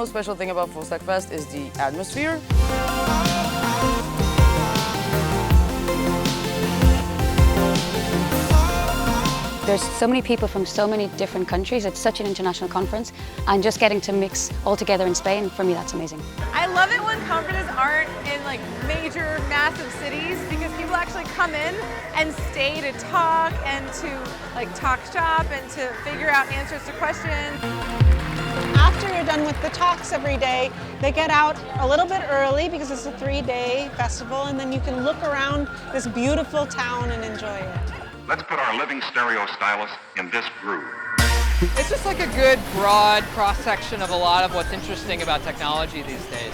special thing about Full Stack Fest is the atmosphere. There's so many people from so many different countries. It's such an international conference, and just getting to mix all together in Spain, for me, that's amazing. I love it when conferences aren't in like major, massive cities, because people actually come in and stay to talk and to like talk shop and to figure out answers to questions. After you're done with the talks every day, they get out a little bit early because it's a 3-day festival, and then you can look around this beautiful town and enjoy it. Let's put our living stereo stylus in this groove. It's just like a good, broad cross-section of a lot of what's interesting about technology these days.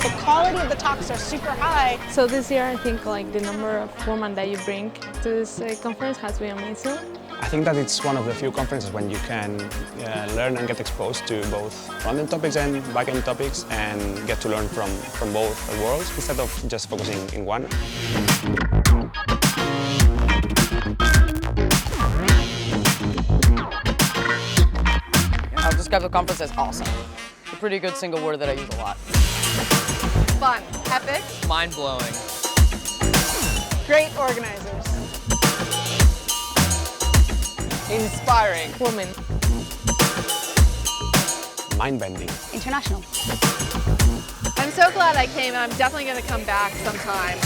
The quality of the talks are super high. So this year, I think like the number of women that you bring to this conference has been amazing. I think that it's one of the few conferences when you can learn and get exposed to both front-end topics and back-end topics, and get to learn from both worlds instead of just focusing in one. I'll describe the conference as awesome. It's a pretty good single word that I use a lot. Fun, epic, Mind-blowing. Great organizers. Inspiring. Women. Mind-bending. International. I'm so glad I came, and I'm definitely going to come back sometime.